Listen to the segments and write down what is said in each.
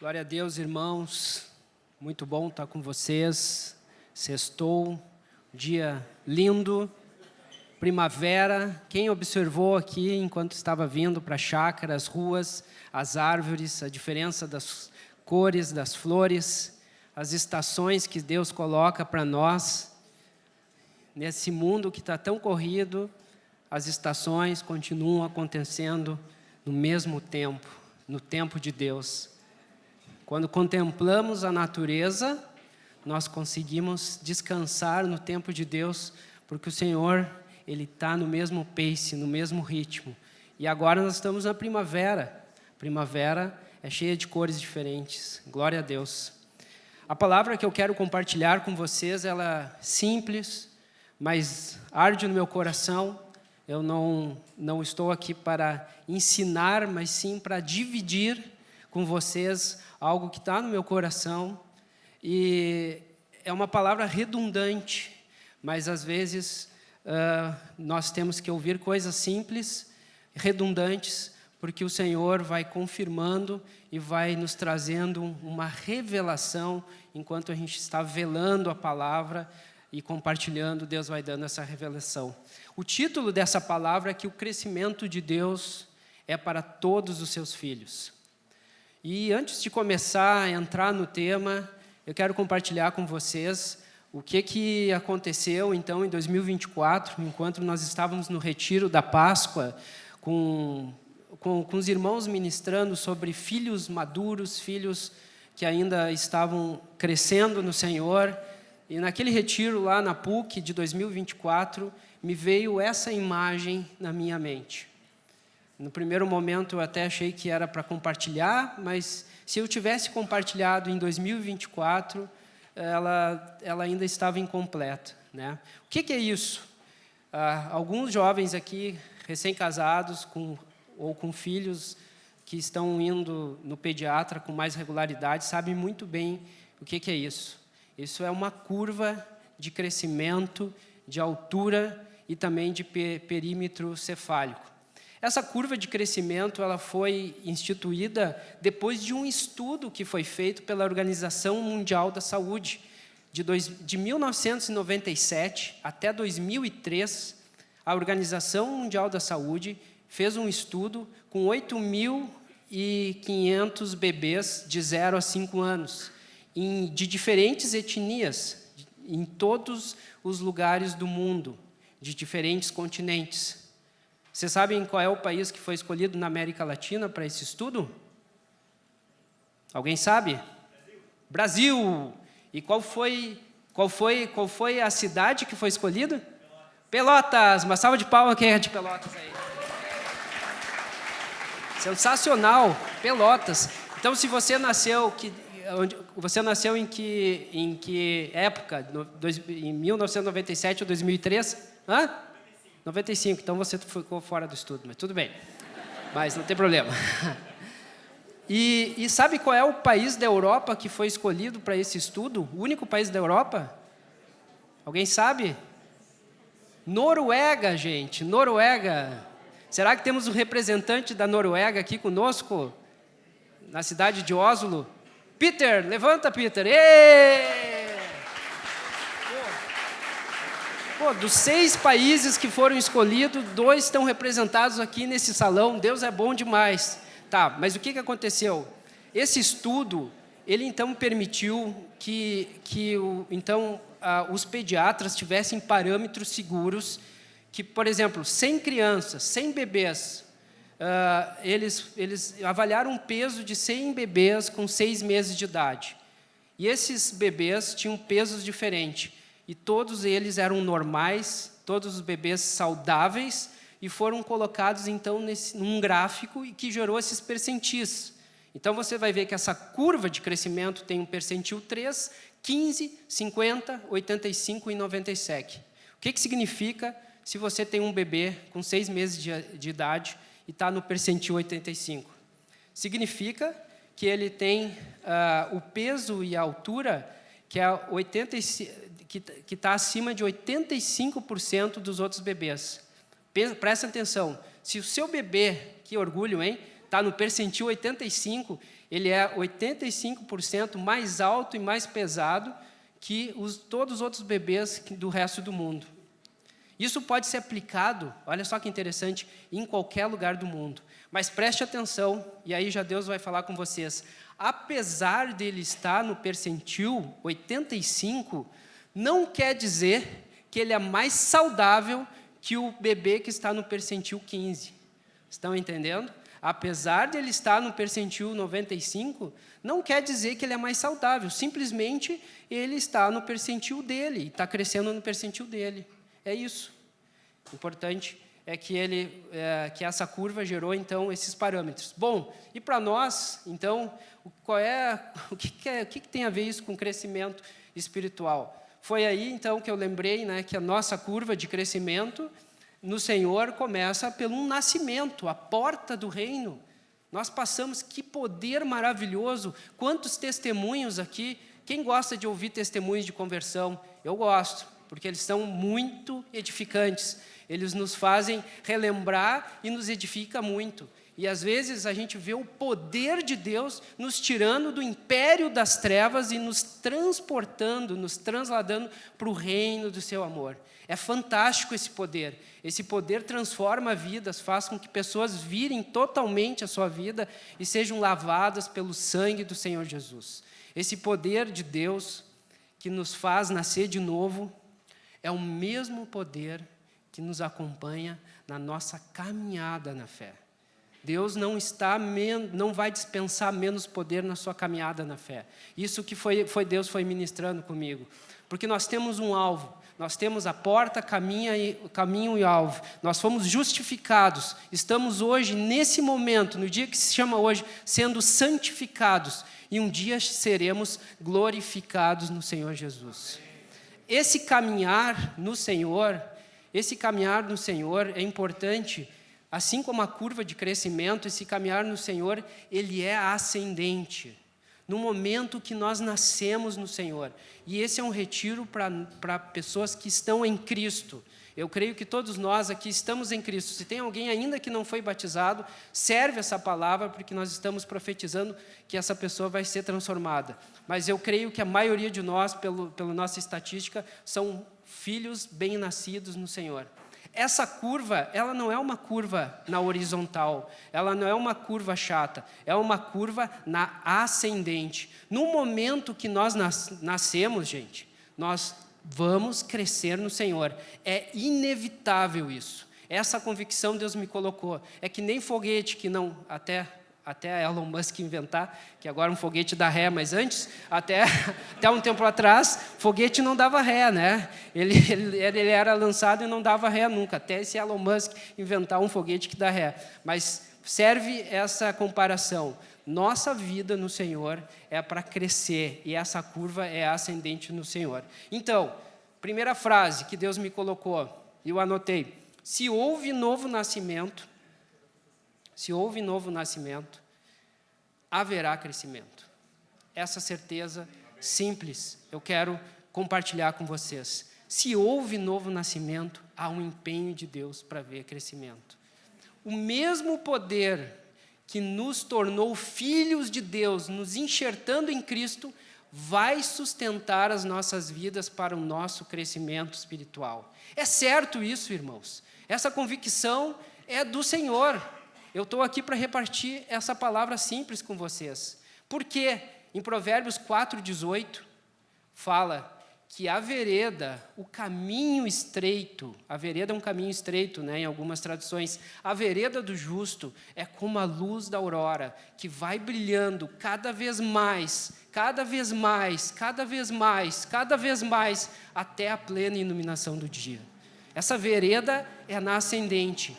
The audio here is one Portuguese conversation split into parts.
Glória a Deus, irmãos. Muito bom estar com vocês. Sextou, dia lindo, primavera. Quem observou aqui, enquanto estava vindo para a chácara, as ruas, as árvores, a diferença das cores, das flores, as estações que Deus coloca para nós. Nesse mundo que está tão corrido, as estações continuam acontecendo no mesmo tempo, no tempo de Deus. Quando contemplamos a natureza, nós conseguimos descansar no tempo de Deus, porque o Senhor, Ele está no mesmo pace, no mesmo ritmo. E agora nós estamos na primavera. Primavera é cheia de cores diferentes. Glória a Deus. A palavra que eu quero compartilhar com vocês, ela é simples, mas arde no meu coração. Eu não estou aqui para ensinar, mas sim para dividir com vocês algo que está no meu coração. E é uma palavra redundante, mas às vezes nós temos que ouvir coisas simples, redundantes, porque o Senhor vai confirmando e vai nos trazendo uma revelação enquanto a gente está velando a palavra e compartilhando, Deus vai dando essa revelação. O título dessa palavra é que o crescimento de Deus é para todos os seus filhos. E antes de começar a entrar no tema, eu quero compartilhar com vocês o que aconteceu então em 2024, enquanto nós estávamos no retiro da Páscoa, com os irmãos ministrando sobre filhos maduros, filhos que ainda estavam crescendo no Senhor. E naquele retiro lá na PUC de 2024, me veio essa imagem na minha mente. No primeiro momento eu até achei que era para compartilhar, mas se eu tivesse compartilhado em 2024, ela ainda estava incompleta, né? O que é isso? Alguns jovens aqui, recém-casados, ou com filhos que estão indo no pediatra com mais regularidade, sabem muito bem o que é isso. Isso é uma curva de crescimento, de altura e também de perímetro cefálico. Essa curva de crescimento ela foi instituída depois de um estudo que foi feito pela Organização Mundial da Saúde. De 1997 até 2003, a Organização Mundial da Saúde fez um estudo com 8.500 bebês de 0 a 5 anos, de diferentes etnias, em todos os lugares do mundo, de diferentes continentes. Vocês sabem qual é o país que foi escolhido na América Latina para esse estudo? Alguém sabe? Brasil! E qual foi a cidade que foi escolhida? Pelotas! Uma salva de palmas quem é de Pelotas aí. Sensacional! Pelotas. Então, se você nasceu em que época? Em 1997 ou 2003? 95, então você ficou fora do estudo, mas tudo bem. Mas não tem problema. E sabe qual é o país da Europa que foi escolhido para esse estudo? O único país da Europa? Alguém sabe? Noruega, gente, Noruega. Será que temos um representante da Noruega aqui conosco? Na cidade de Oslo? Peter, levanta, Peter. Êêêê! Dos 6 países que foram escolhidos, 2 estão representados aqui nesse salão. Deus é bom demais. Tá, mas o que aconteceu? Esse estudo, ele então permitiu que os pediatras tivessem parâmetros seguros, que, por exemplo, 100 crianças, 100 bebês, eles avaliaram um peso de 100 bebês com 6 meses de idade. E esses bebês tinham pesos diferentes. E todos eles eram normais, todos os bebês saudáveis, e foram colocados, então, num gráfico que gerou esses percentis. Então, você vai ver que essa curva de crescimento tem um percentil 3, 15, 50, 85 e 97. O que significa se você tem um bebê com 6 meses de idade e está no percentil 85? Significa que ele tem o peso e a altura que é 85... que está acima de 85% dos outros bebês. Presta atenção, se o seu bebê, que orgulho, hein, está no percentil 85, ele é 85% mais alto e mais pesado que todos os outros bebês do resto do mundo. Isso pode ser aplicado, olha só que interessante, em qualquer lugar do mundo. Mas preste atenção, e aí já Deus vai falar com vocês. Apesar dele estar no percentil 85, não quer dizer que ele é mais saudável que o bebê que está no percentil 15. Estão entendendo? Apesar de ele estar no percentil 95, não quer dizer que ele é mais saudável. Simplesmente, ele está no percentil dele, está crescendo no percentil dele. É isso. O importante é que essa curva gerou, então, esses parâmetros. Bom, e para nós, então, o que tem a ver isso com crescimento espiritual? Foi aí, então, que eu lembrei, né, que a nossa curva de crescimento no Senhor começa pelo nascimento, a porta do reino. Nós passamos, que poder maravilhoso, quantos testemunhos aqui. Quem gosta de ouvir testemunhos de conversão? Eu gosto, porque eles são muito edificantes. Eles nos fazem relembrar e nos edifica muito. E às vezes a gente vê o poder de Deus nos tirando do império das trevas e nos transportando, nos trasladando para o reino do seu amor. É fantástico esse poder. Esse poder transforma vidas, faz com que pessoas virem totalmente a sua vida e sejam lavadas pelo sangue do Senhor Jesus. Esse poder de Deus que nos faz nascer de novo é o mesmo poder que nos acompanha na nossa caminhada na fé. Deus não vai dispensar menos poder na sua caminhada na fé. Isso que Deus foi ministrando comigo. Porque nós temos um alvo, nós temos a porta, caminho e alvo. Nós fomos justificados, estamos hoje, nesse momento, no dia que se chama hoje, sendo santificados. E um dia seremos glorificados no Senhor Jesus. Esse caminhar no Senhor é importante. Assim como a curva de crescimento, esse caminhar no Senhor, ele é ascendente. No momento que nós nascemos no Senhor. E esse é um retiro para pessoas que estão em Cristo. Eu creio que todos nós aqui estamos em Cristo. Se tem alguém ainda que não foi batizado, serve essa palavra, porque nós estamos profetizando que essa pessoa vai ser transformada. Mas eu creio que a maioria de nós, pela nossa estatística, são filhos bem-nascidos no Senhor. Essa curva, ela não é uma curva na horizontal, ela não é uma curva chata, é uma curva na ascendente. No momento que nós nascemos, gente, nós vamos crescer no Senhor. É inevitável isso. Essa convicção Deus me colocou. É que nem foguete que não... Até Elon Musk inventar, que agora um foguete dá ré, mas antes, até um tempo atrás, foguete não dava ré, né? Ele era lançado e não dava ré nunca, até esse Elon Musk inventar um foguete que dá ré. Mas serve essa comparação. Nossa vida no Senhor é para crescer, e essa curva é ascendente no Senhor. Então, primeira frase que Deus me colocou, e eu anotei: se houve novo nascimento, haverá crescimento. Essa certeza simples eu quero compartilhar com vocês. Se houve novo nascimento, há um empenho de Deus para ver crescimento. O mesmo poder que nos tornou filhos de Deus, nos enxertando em Cristo, vai sustentar as nossas vidas para o nosso crescimento espiritual. É certo isso, irmãos. Essa convicção é do Senhor. Eu estou aqui para repartir essa palavra simples com vocês. Porque em Provérbios 4:18, fala que a vereda, o caminho estreito, a vereda é um caminho estreito, né, em algumas traduções, a vereda do justo é como a luz da aurora, que vai brilhando cada vez mais, até a plena iluminação do dia. Essa vereda é na ascendente.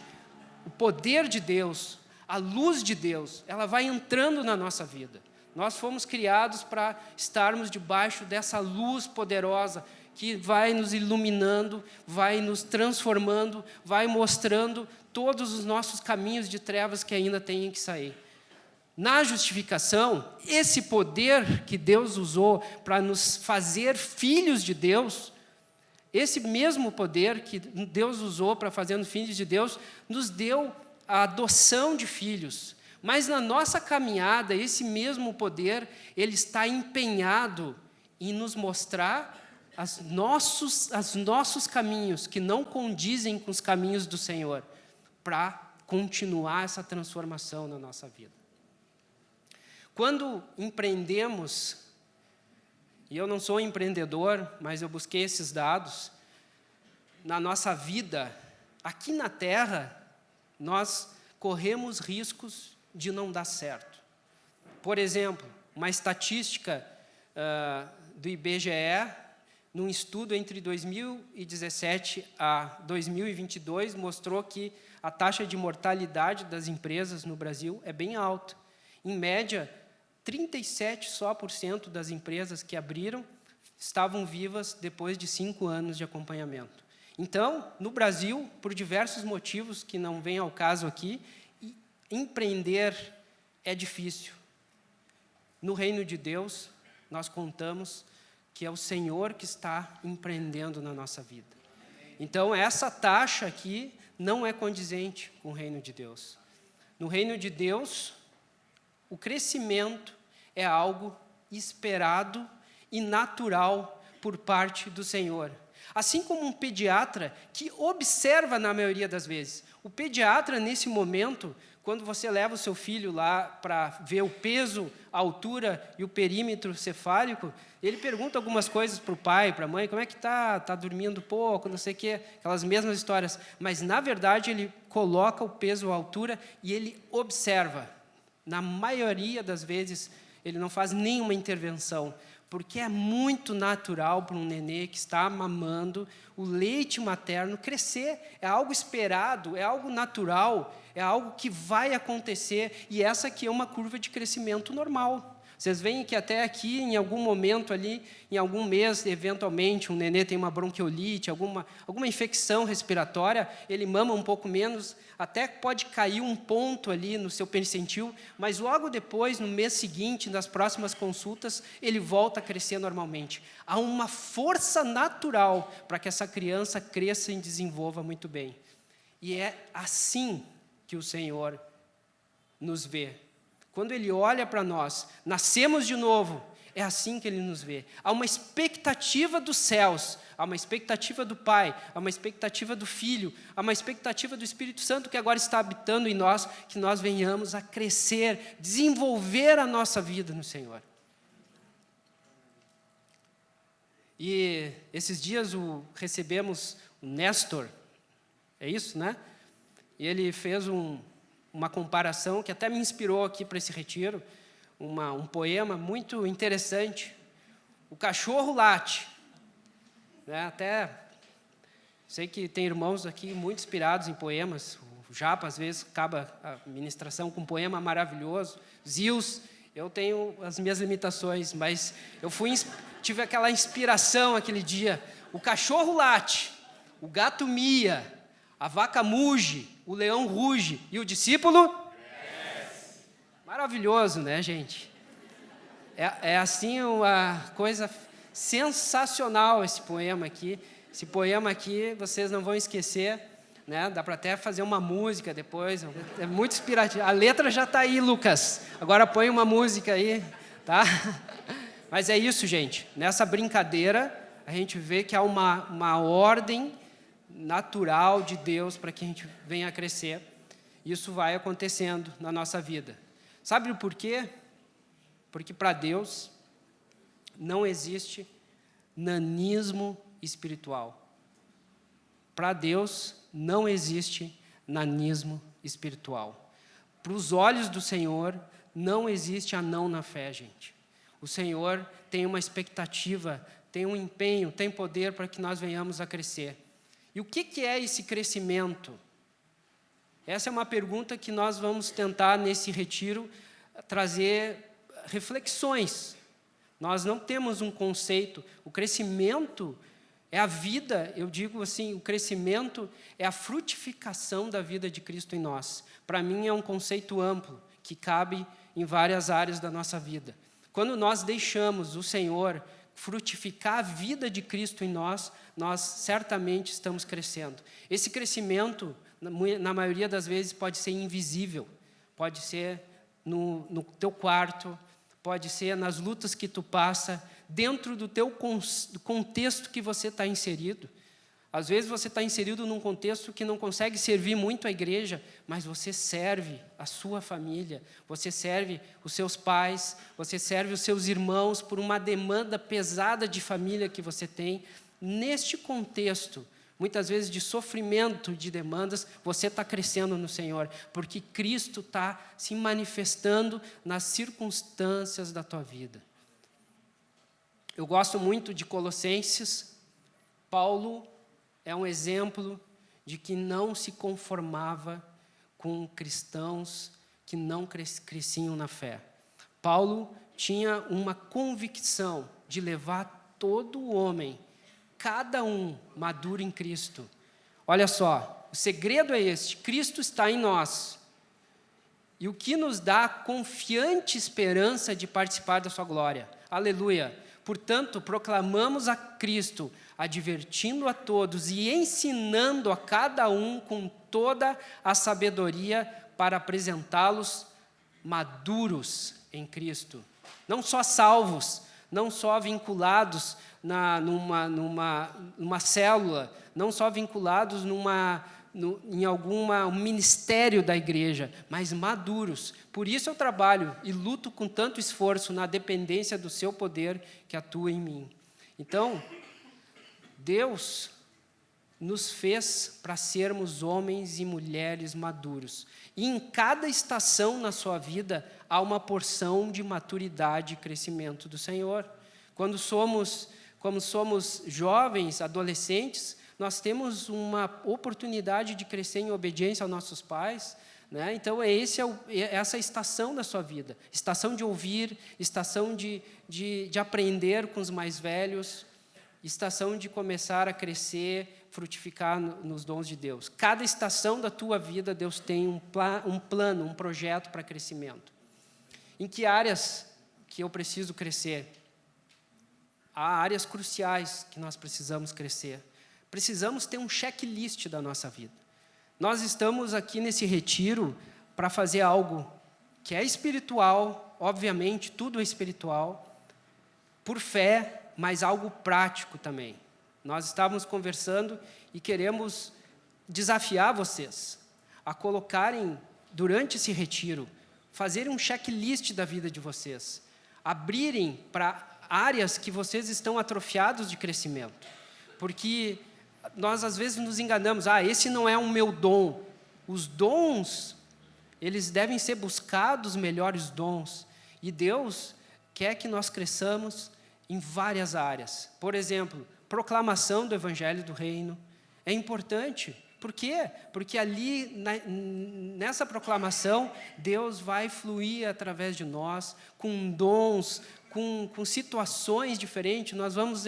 O poder de Deus, a luz de Deus, ela vai entrando na nossa vida. Nós fomos criados para estarmos debaixo dessa luz poderosa que vai nos iluminando, vai nos transformando, vai mostrando todos os nossos caminhos de trevas que ainda têm que sair. Na justificação, esse poder que Deus usou para nos fazer filhos de Deus, esse mesmo poder que Deus usou para fazer filhos de Deus, nos deu a adoção de filhos. Mas na nossa caminhada, esse mesmo poder, ele está empenhado em nos mostrar os nossos caminhos, que não condizem com os caminhos do Senhor, para continuar essa transformação na nossa vida. Quando empreendemos, e eu não sou empreendedor, mas eu busquei esses dados, na nossa vida, aqui na Terra, nós corremos riscos de não dar certo. Por exemplo, uma estatística do IBGE, num estudo entre 2017 a 2022, mostrou que a taxa de mortalidade das empresas no Brasil é bem alta. Em média, 37% das empresas que abriram estavam vivas depois de 5 anos de acompanhamento. Então, no Brasil, por diversos motivos que não vêm ao caso aqui, empreender é difícil. No reino de Deus, nós contamos que é o Senhor que está empreendendo na nossa vida. Então, essa taxa aqui não é condizente com o reino de Deus. No reino de Deus, o crescimento é algo esperado e natural por parte do Senhor. Assim como um pediatra que observa na maioria das vezes. O pediatra, nesse momento, quando você leva o seu filho lá para ver o peso, a altura e o perímetro cefálico, ele pergunta algumas coisas para o pai, para a mãe, como é que está dormindo pouco, não sei o quê, aquelas mesmas histórias. Mas, na verdade, ele coloca o peso, a altura e ele observa. Na maioria das vezes, ele não faz nenhuma intervenção, porque é muito natural para um nenê que está mamando o leite materno crescer. É algo esperado, é algo natural, é algo que vai acontecer, e essa aqui é uma curva de crescimento normal. Vocês veem que até aqui, em algum momento ali, em algum mês, eventualmente, um nenê tem uma bronquiolite, alguma infecção respiratória, ele mama um pouco menos, até pode cair um ponto ali no seu percentil, mas logo depois, no mês seguinte, nas próximas consultas, ele volta a crescer normalmente. Há uma força natural para que essa criança cresça e desenvolva muito bem. E é assim que o Senhor nos vê. Quando Ele olha para nós, nascemos de novo, é assim que Ele nos vê. Há uma expectativa dos céus, há uma expectativa do Pai, há uma expectativa do Filho, há uma expectativa do Espírito Santo que agora está habitando em nós, que nós venhamos a crescer, desenvolver a nossa vida no Senhor. E esses dias recebemos o Néstor, é isso, né? E ele fez uma comparação que até me inspirou aqui para esse retiro, um poema muito interessante. O cachorro late. Né? Até sei que tem irmãos aqui muito inspirados em poemas. O Japa, às vezes, acaba a ministração com um poema maravilhoso. Zils, eu tenho as minhas limitações, mas eu tive aquela inspiração aquele dia. O cachorro late, o gato mia, a vaca muge, o leão ruge e o discípulo? Yes. Maravilhoso, né, gente? É assim uma coisa sensacional esse poema aqui. Esse poema aqui vocês não vão esquecer, né? Dá para até fazer uma música depois. É muito inspirativo. A letra já está aí, Lucas. Agora põe uma música aí, tá? Mas é isso, gente. Nessa brincadeira, a gente vê que há uma ordem natural de Deus para que a gente venha a crescer. Isso vai acontecendo na nossa vida. Sabe o porquê? Porque para Deus não existe nanismo espiritual. Para Deus não existe nanismo espiritual. Para os olhos do Senhor não existe anão na fé, gente. O Senhor tem uma expectativa, tem um empenho, tem poder para que nós venhamos a crescer. E o que é esse crescimento? Essa é uma pergunta que nós vamos tentar, nesse retiro, trazer reflexões. Nós não temos um conceito. O crescimento é a vida, eu digo assim, o crescimento é a frutificação da vida de Cristo em nós. Para mim é um conceito amplo, que cabe em várias áreas da nossa vida. Quando nós deixamos o Senhor frutificar a vida de Cristo em nós, nós certamente estamos crescendo. Esse crescimento, na maioria das vezes, pode ser invisível, pode ser no teu quarto, pode ser nas lutas que tu passa, dentro do teu contexto que você está inserido. Às vezes você está inserido num contexto que não consegue servir muito a igreja, mas você serve a sua família, você serve os seus pais, você serve os seus irmãos por uma demanda pesada de família que você tem. Neste contexto, muitas vezes de sofrimento, de demandas, você está crescendo no Senhor, porque Cristo está se manifestando nas circunstâncias da tua vida. Eu gosto muito de Colossenses. Paulo é um exemplo de que não se conformava com cristãos que não cresciam na fé. Paulo tinha uma convicção de levar todo o homem, cada um maduro em Cristo. Olha só, o segredo é este: Cristo está em nós. E o que nos dá a confiante esperança de participar da sua glória. Aleluia! Portanto, proclamamos a Cristo, advertindo a todos e ensinando a cada um com toda a sabedoria para apresentá-los maduros em Cristo. Não só salvos, não só vinculados numa célula, não só vinculados em algum ministério da igreja, mas maduros. Por isso eu trabalho e luto com tanto esforço na dependência do seu poder que atua em mim. Então, Deus nos fez para sermos homens e mulheres maduros. E em cada estação na sua vida há uma porção de maturidade e crescimento do Senhor. Quando somos jovens, adolescentes, nós temos uma oportunidade de crescer em obediência aos nossos pais, né? Então, essa estação da sua vida, estação de ouvir, estação de aprender com os mais velhos, estação de começar a crescer, frutificar nos dons de Deus. Cada estação da tua vida, Deus tem um plano, um projeto para crescimento. Em que áreas que eu preciso crescer? Há áreas cruciais que nós precisamos crescer. Precisamos ter um checklist da nossa vida. Nós estamos aqui nesse retiro para fazer algo que é espiritual, obviamente, tudo é espiritual, por fé, mas algo prático também. Nós estávamos conversando e queremos desafiar vocês a colocarem, durante esse retiro, fazerem um checklist da vida de vocês, abrirem para áreas que vocês estão atrofiados de crescimento, porque nós às vezes nos enganamos, esse não é o meu dom. Os dons, eles devem ser buscados, melhores dons, e Deus quer que nós cresçamos em várias áreas. Por exemplo, proclamação do Evangelho do Reino é importante. Por quê? Porque ali, nessa proclamação, Deus vai fluir através de nós, com dons, com situações diferentes. Nós vamos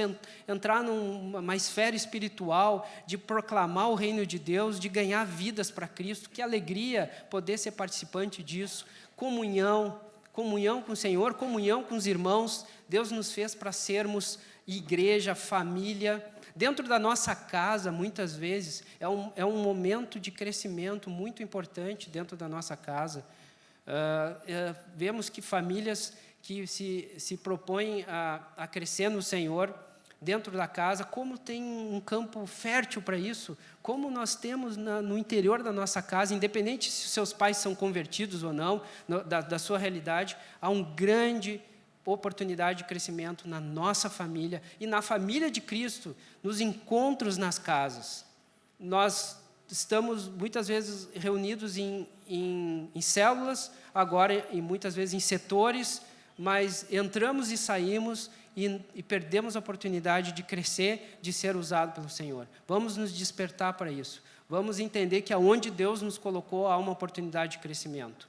entrar numa esfera espiritual de proclamar o reino de Deus, de ganhar vidas para Cristo. Que alegria poder ser participante disso. Comunhão com o Senhor, comunhão com os irmãos. Deus nos fez para sermos igreja, família. Dentro da nossa casa, muitas vezes, é um momento de crescimento muito importante dentro da nossa casa. Vemos que famílias que se propõem a crescer no Senhor, dentro da casa, como tem um campo fértil para isso, como nós temos no interior da nossa casa, independente se seus pais são convertidos ou não, da sua realidade, há uma grande oportunidade de crescimento na nossa família e na família de Cristo, nos encontros nas casas. Nós estamos muitas vezes reunidos em células, agora e muitas vezes em setores, mas entramos e saímos e perdemos a oportunidade de crescer, de ser usado pelo Senhor. Vamos nos despertar para isso. Vamos entender que aonde Deus nos colocou há uma oportunidade de crescimento.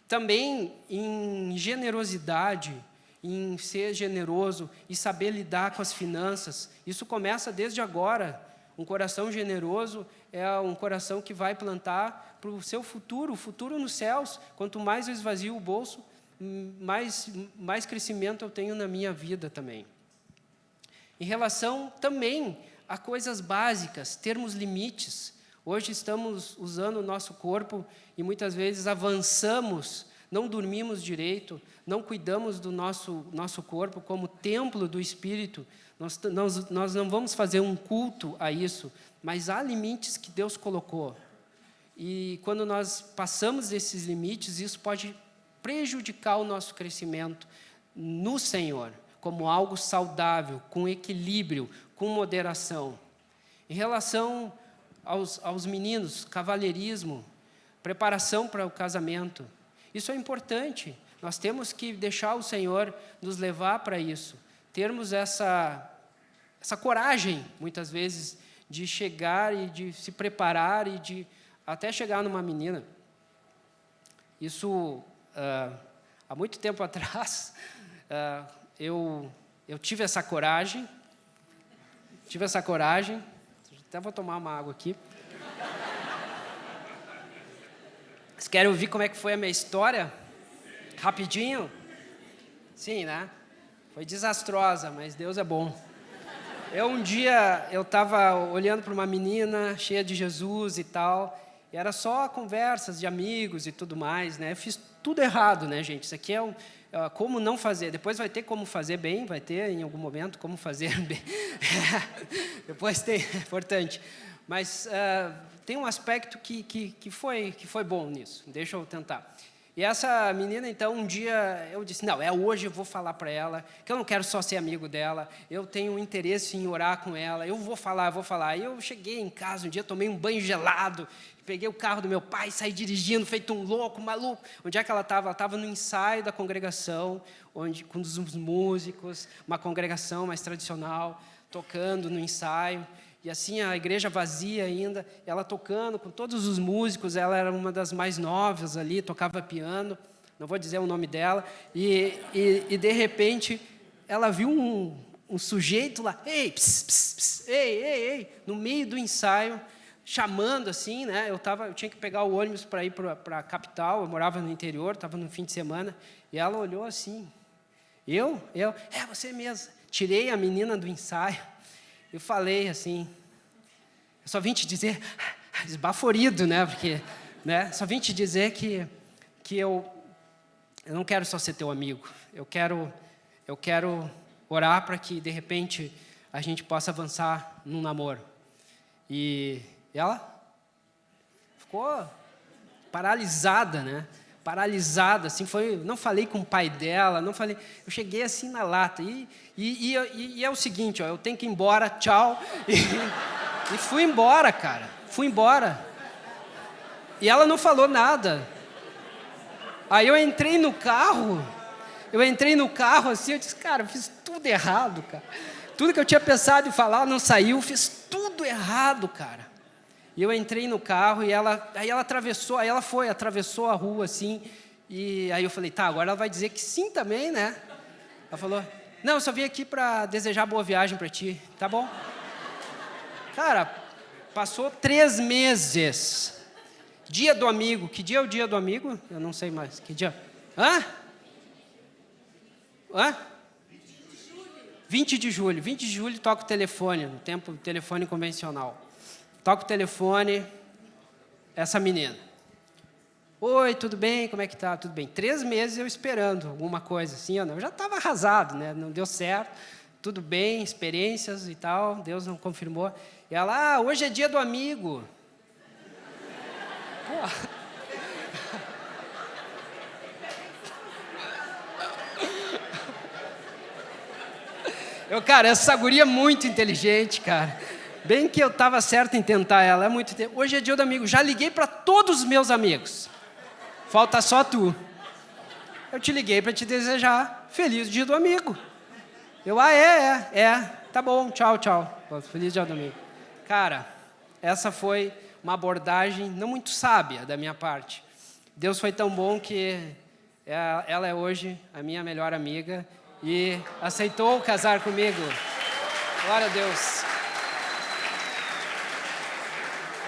Também em generosidade, em ser generoso e saber lidar com as finanças. Isso começa desde agora. Um coração generoso é um coração que vai plantar para o seu futuro, o futuro nos céus. Quanto mais eu esvazio o bolso, mais crescimento eu tenho na minha vida também. Em relação também a coisas básicas, termos limites. Hoje estamos usando o nosso corpo e muitas vezes avançamos, não dormimos direito, não cuidamos do nosso corpo como templo do Espírito, nós não vamos fazer um culto a isso, mas há limites que Deus colocou. E quando nós passamos esses limites, isso pode prejudicar o nosso crescimento no Senhor, como algo saudável, com equilíbrio, com moderação. Em relação aos meninos, cavalheirismo, preparação para o casamento, isso é importante. Nós temos que deixar o Senhor nos levar para isso. Termos essa coragem, muitas vezes, de chegar e de se preparar e de até chegar numa menina. Isso, há muito tempo atrás, eu tive essa coragem. Até vou tomar uma água aqui. Vocês querem ouvir como é que foi a minha história? Rapidinho? Sim, né? Foi desastrosa, mas Deus é bom. Um dia, eu estava olhando para uma menina cheia de Jesus e tal, e era só conversas de amigos e tudo mais, né? Eu fiz tudo errado, né, gente? Isso aqui é como não fazer. Depois vai ter como fazer bem, vai ter em algum momento como fazer bem. Depois tem, é importante. Mas tem um aspecto que foi bom nisso. Deixa eu tentar. E essa menina, então, um dia eu disse, não, hoje eu vou falar para ela, que eu não quero só ser amigo dela, eu tenho um interesse em orar com ela, eu vou falar. E eu cheguei em casa um dia, tomei um banho gelado, peguei o carro do meu pai, saí dirigindo, feito um louco, maluco. Onde é que ela estava? Ela estava no ensaio da congregação, com os músicos, uma congregação mais tradicional, tocando no ensaio. E assim, a igreja vazia ainda, ela tocando com todos os músicos, ela era uma das mais novas ali, tocava piano, não vou dizer o nome dela, e de repente, ela viu um sujeito lá, ei, no meio do ensaio, chamando assim, né? Eu tinha que pegar o ônibus para ir para a capital, eu morava no interior, estava no fim de semana, e ela olhou assim, você mesmo, tirei a menina do ensaio, eu falei assim, eu só vim te dizer, esbaforido, né? Porque, né? Só vim te dizer que eu não quero só ser teu amigo. Eu quero orar para que, de repente, a gente possa avançar num namoro. E ela ficou paralisada, né? Paralisada, assim, não falei com o pai dela, eu cheguei assim na lata, e é o seguinte, eu tenho que ir embora, tchau, e fui embora, cara, e ela não falou nada. Aí eu entrei no carro assim, eu disse, cara, eu fiz tudo errado, cara, tudo que eu tinha pensado em falar não saiu, fiz tudo errado, cara. E eu entrei no carro e aí ela atravessou a rua assim, e aí eu falei, tá, agora ela vai dizer que sim também, né? Ela falou, não, eu só vim aqui para desejar boa viagem para ti, tá bom? Cara, passou 3 meses, dia do amigo, que dia é o dia do amigo? Eu não sei mais, que dia? 20 de julho toca o telefone, no tempo do telefone convencional. Toca o telefone, essa menina. Oi, tudo bem? Como é que tá? Tudo bem. 3 meses eu esperando alguma coisa assim. Eu já estava arrasado, né? Não deu certo. Tudo bem, experiências e tal. Deus não confirmou. E ela, hoje é dia do amigo. Pô. Cara, essa guria é muito inteligente, cara. Bem que eu estava certo em tentar ela, hoje é dia do amigo, já liguei para todos os meus amigos, falta só tu. Eu te liguei para te desejar feliz dia do amigo. Tá bom, tchau. Feliz dia do amigo. Cara, essa foi uma abordagem não muito sábia da minha parte. Deus foi tão bom que ela é hoje a minha melhor amiga e aceitou casar comigo. Glória a Deus.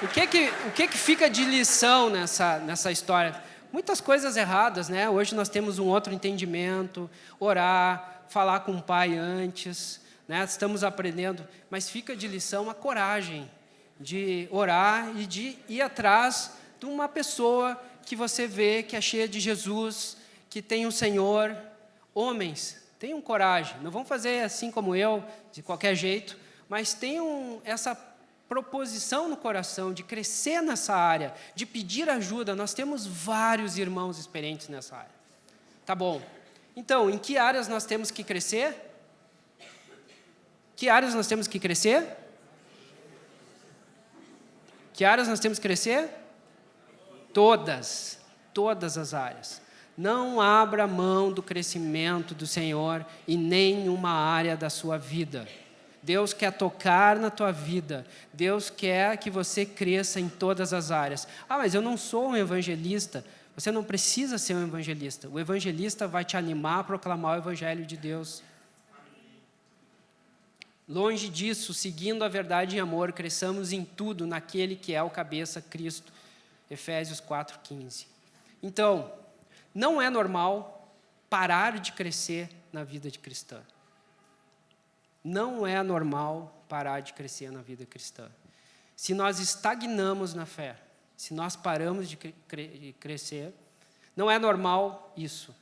O que fica de lição nessa história? Muitas coisas erradas, né? Hoje nós temos um outro entendimento, orar, falar com o pai antes, né? Estamos aprendendo, mas fica de lição a coragem de orar e de ir atrás de uma pessoa que você vê que é cheia de Jesus, que tem o Senhor. Homens, tenham coragem, não vão fazer assim como eu, de qualquer jeito, mas tenham essa proposição no coração de crescer nessa área, de pedir ajuda. Nós temos vários irmãos experientes nessa área. Tá bom. Então, em que áreas nós temos que crescer? Que áreas nós temos que crescer? Que áreas nós temos que crescer? Todas as áreas. Não abra mão do crescimento do Senhor em nenhuma área da sua vida. Deus quer tocar na tua vida. Deus quer que você cresça em todas as áreas. Ah, mas eu não sou um evangelista. Você não precisa ser um evangelista. O evangelista vai te animar a proclamar o evangelho de Deus. Longe disso, seguindo a verdade em amor, cresçamos em tudo naquele que é o cabeça, Cristo. Efésios 4:15. Então, não é normal parar de crescer na vida de cristã. Não é normal parar de crescer na vida cristã. Se nós estagnamos na fé, se nós paramos de crescer, não é normal isso.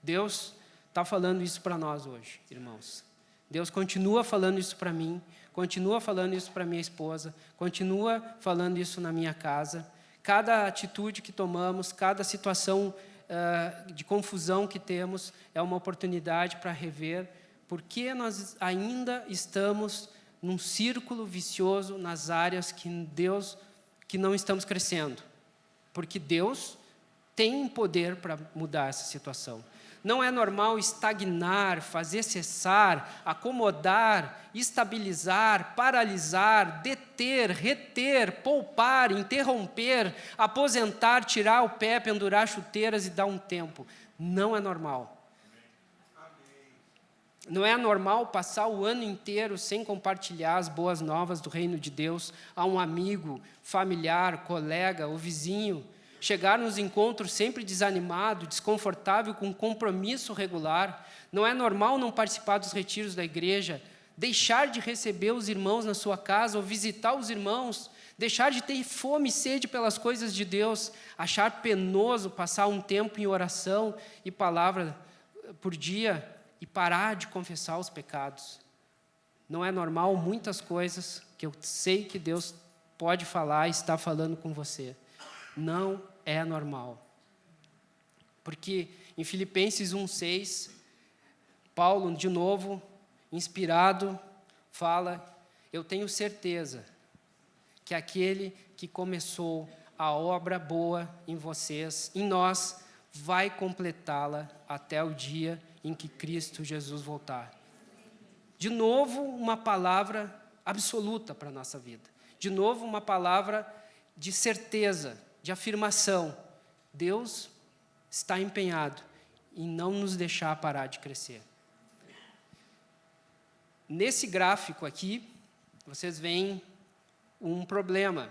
Deus está falando isso para nós hoje, irmãos. Deus continua falando isso para mim, continua falando isso para minha esposa, continua falando isso na minha casa. Cada atitude que tomamos, cada situação de confusão que temos, é uma oportunidade para rever porque nós ainda estamos num círculo vicioso nas áreas que não estamos crescendo. Porque Deus tem poder para mudar essa situação. Não é normal estagnar, fazer cessar, acomodar, estabilizar, paralisar, deter, reter, poupar, interromper, aposentar, tirar o pé, pendurar chuteiras e dar um tempo. Não é normal. Não é normal passar o ano inteiro sem compartilhar as boas novas do reino de Deus a um amigo, familiar, colega ou vizinho. Chegar nos encontros sempre desanimado, desconfortável, com compromisso regular. Não é normal não participar dos retiros da igreja, deixar de receber os irmãos na sua casa ou visitar os irmãos, deixar de ter fome e sede pelas coisas de Deus, achar penoso passar um tempo em oração e palavra por dia e parar de confessar os pecados. Não é normal muitas coisas que eu sei que Deus pode falar e está falando com você. Não é normal. Porque em Filipenses 1:6, Paulo, de novo, inspirado, fala: eu tenho certeza que aquele que começou a obra boa em vocês, em nós, vai completá-la até o dia em que Cristo Jesus voltar. De novo, uma palavra absoluta para a nossa vida. De novo, uma palavra de certeza, de afirmação. Deus está empenhado em não nos deixar parar de crescer. Nesse gráfico aqui, vocês veem um problema.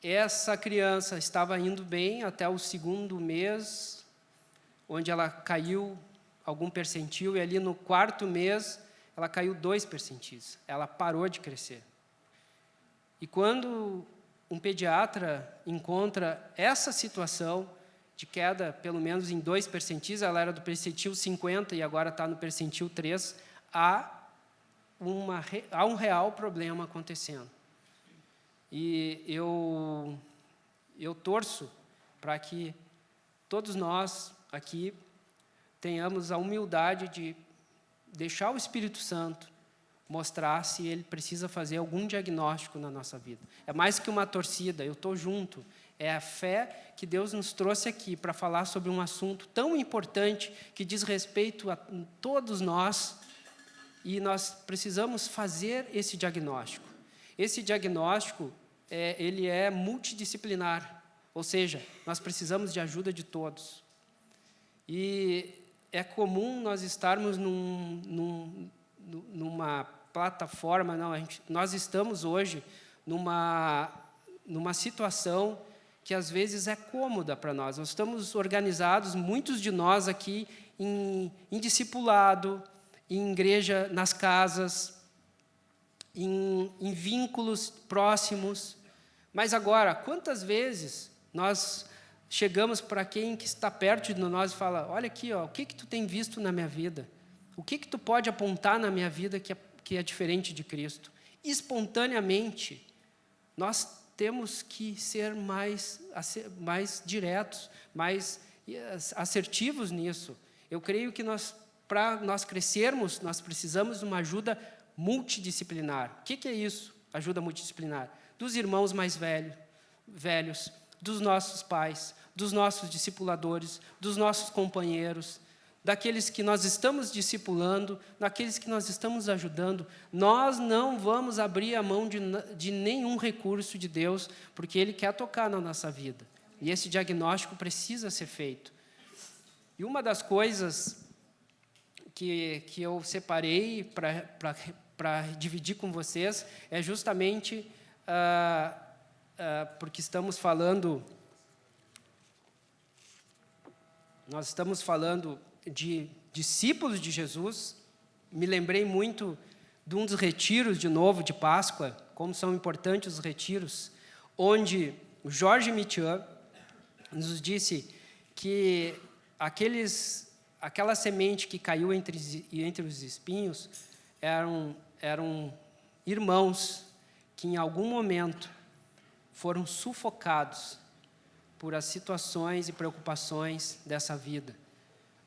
Essa criança estava indo bem até o 2º mês, onde ela caiu algum percentil, e ali no 4º mês, ela caiu 2 percentis. Ela parou de crescer. E quando um pediatra encontra essa situação de queda, pelo menos em 2 percentis, ela era do percentil 50 e agora está no percentil 3, há um real problema acontecendo. E eu torço para que todos nós aqui tenhamos a humildade de deixar o Espírito Santo mostrar se ele precisa fazer algum diagnóstico na nossa vida. É mais que uma torcida, eu estou junto. É a fé que Deus nos trouxe aqui para falar sobre um assunto tão importante que diz respeito a todos nós, e nós precisamos fazer esse diagnóstico. Esse diagnóstico, ele é multidisciplinar, ou seja, nós precisamos de ajuda de todos. E é comum nós estarmos numa plataforma, nós estamos hoje numa situação que às vezes é cômoda para nós. Nós estamos organizados, muitos de nós aqui, em discipulado, em igreja, nas casas, em vínculos próximos. Mas agora, quantas vezes nós chegamos para quem que está perto de nós e fala, olha aqui, ó, o que tu tem visto na minha vida? O que tu pode apontar na minha vida que é diferente de Cristo? Espontaneamente, nós temos que ser mais diretos, mais assertivos nisso. Eu creio que para nós crescermos, nós precisamos de uma ajuda multidisciplinar. O que é isso, ajuda multidisciplinar? Dos irmãos mais velhos, dos nossos pais, dos nossos discipuladores, dos nossos companheiros, daqueles que nós estamos discipulando, daqueles que nós estamos ajudando. Nós não vamos abrir a mão de nenhum recurso de Deus, porque Ele quer tocar na nossa vida. E esse diagnóstico precisa ser feito. E uma das coisas que eu separei para dividir com vocês é justamente porque nós estamos falando de discípulos de Jesus. Me lembrei muito de um dos retiros, de novo, de Páscoa, como são importantes os retiros, onde o George Mitchell nos disse que aquela semente que caiu entre os espinhos eram irmãos que, em algum momento, foram sufocados por as situações e preocupações dessa vida.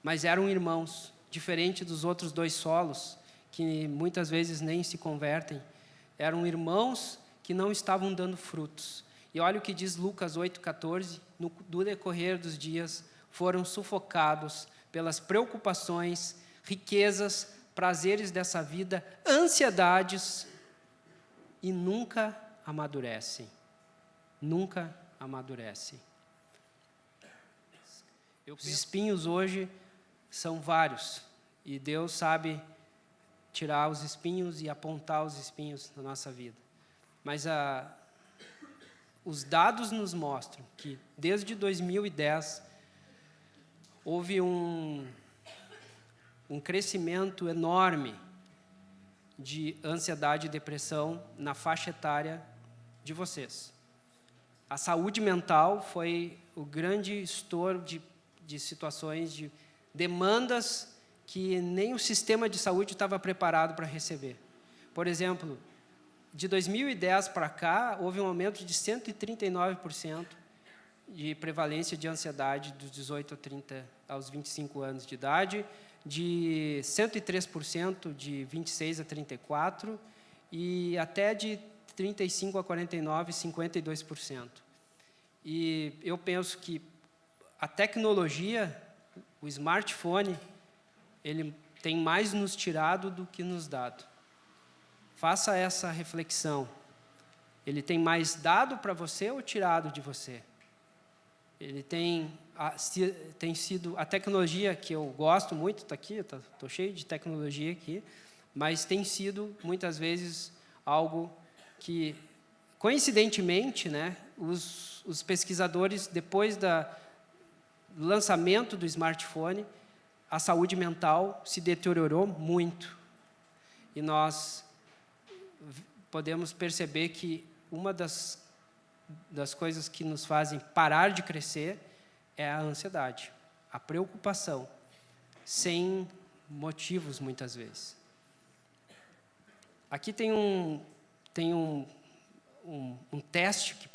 Mas eram irmãos, diferente dos outros 2 solos, que muitas vezes nem se convertem. Eram irmãos que não estavam dando frutos. E olha o que diz Lucas 8,14, no decorrer dos dias, foram sufocados pelas preocupações, riquezas, prazeres dessa vida, ansiedades, e nunca amadurecem. Nunca amadurecem. Os espinhos hoje são vários, e Deus sabe tirar os espinhos e apontar os espinhos na nossa vida. Mas os dados nos mostram que, desde 2010, houve um crescimento enorme de ansiedade e depressão na faixa etária de vocês. A saúde mental foi o grande estouro de situações, de demandas que nem o sistema de saúde estava preparado para receber. Por exemplo, de 2010 para cá, houve um aumento de 139% de prevalência de ansiedade dos 18 aos 25 anos de idade, de 103% de 26 a 34, e até de 35 a 49, 52%. E eu penso que a tecnologia, o smartphone, ele tem mais nos tirado do que nos dado. Faça essa reflexão. Ele tem mais dado para você ou tirado de você? Ele tem sido a tecnologia que eu gosto muito, está aqui, estou cheio de tecnologia aqui, mas tem sido muitas vezes algo que, coincidentemente, né, os pesquisadores, depois do lançamento do smartphone, a saúde mental se deteriorou muito. E nós podemos perceber que uma das coisas que nos fazem parar de crescer é a ansiedade, a preocupação, sem motivos, muitas vezes. Aqui tem um teste que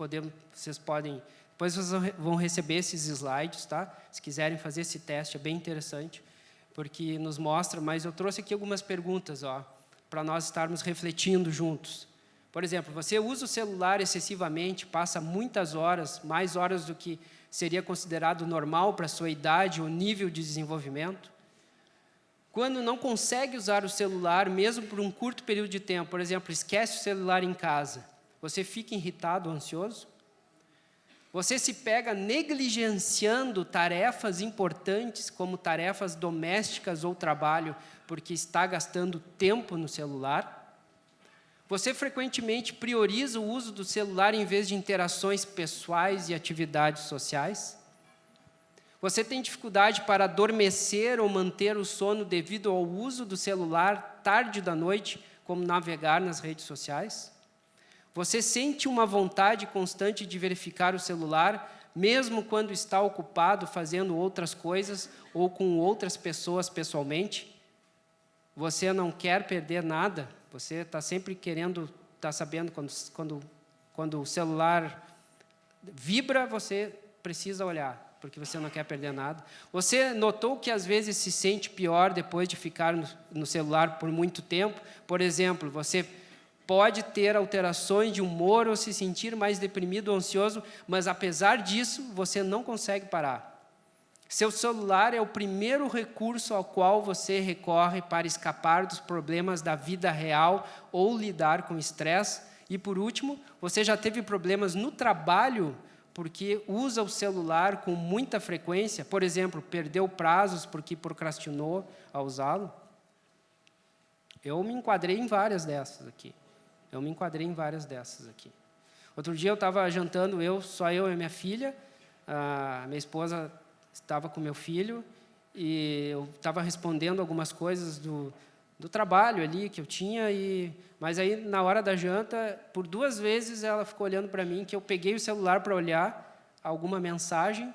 vocês podem... Depois vocês vão receber esses slides, tá? Se quiserem fazer esse teste, é bem interessante, porque nos mostra, mas eu trouxe aqui algumas perguntas, para nós estarmos refletindo juntos. Por exemplo, você usa o celular excessivamente, passa muitas horas, mais horas do que seria considerado normal para a sua idade ou nível de desenvolvimento? Quando não consegue usar o celular, mesmo por um curto período de tempo, por exemplo, esquece o celular em casa, você fica irritado ou ansioso? Você se pega negligenciando tarefas importantes, como tarefas domésticas ou trabalho, porque está gastando tempo no celular? Você frequentemente prioriza o uso do celular em vez de interações pessoais e atividades sociais? Você tem dificuldade para adormecer ou manter o sono devido ao uso do celular tarde da noite, como navegar nas redes sociais? Você sente uma vontade constante de verificar o celular, mesmo quando está ocupado fazendo outras coisas ou com outras pessoas pessoalmente? Você não quer perder nada? Você está sempre querendo, está sabendo quando o celular vibra, você precisa olhar, porque você não quer perder nada. Você notou que às vezes se sente pior depois de ficar no celular por muito tempo? Por exemplo, você pode ter alterações de humor ou se sentir mais deprimido ou ansioso, mas apesar disso, você não consegue parar. Seu celular é o primeiro recurso ao qual você recorre para escapar dos problemas da vida real ou lidar com estresse. E, por último, você já teve problemas no trabalho porque usa o celular com muita frequência? Por exemplo, perdeu prazos porque procrastinou ao usá-lo? Eu me enquadrei em várias dessas aqui. Outro dia eu estava jantando, só eu e minha filha, a minha esposa estava com meu filho, e eu estava respondendo algumas coisas do trabalho ali que eu tinha, mas aí, na hora da janta, por 2 vezes ela ficou olhando para mim, que eu peguei o celular para olhar alguma mensagem,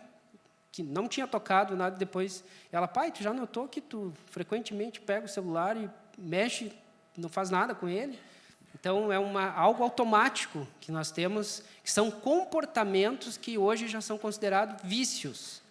que não tinha tocado nada, depois ela, pai, tu já notou que tu frequentemente pega o celular e mexe, não faz nada com ele? Então, é algo automático que nós temos, que são comportamentos que hoje já são considerados vícios.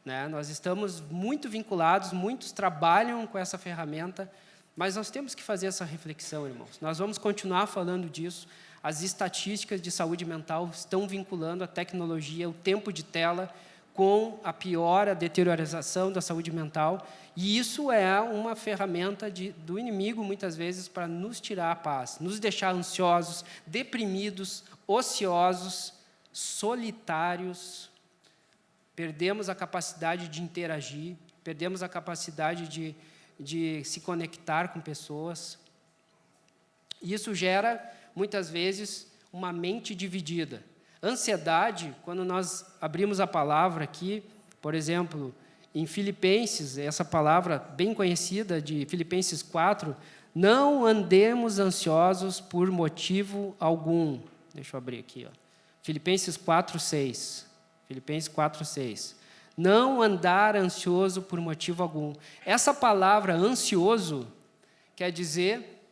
Né? Nós estamos muito vinculados, muitos trabalham com essa ferramenta, mas nós temos que fazer essa reflexão, irmãos. Nós vamos continuar falando disso. As estatísticas de saúde mental estão vinculando a tecnologia, o tempo de tela, com a piora, a deterioração da saúde mental, e isso é uma ferramenta do inimigo, muitas vezes, para nos tirar a paz, nos deixar ansiosos, deprimidos, ociosos, solitários. Perdemos a capacidade de interagir, perdemos a capacidade de se conectar com pessoas. Isso gera, muitas vezes, uma mente dividida. Ansiedade, quando nós abrimos a palavra aqui, por exemplo, em Filipenses, essa palavra bem conhecida de Filipenses 4, não andemos ansiosos por motivo algum. Deixa eu abrir aqui, ó. Filipenses 4:6. Filipenses 4:6. Não andar ansioso por motivo algum. Essa palavra ansioso quer dizer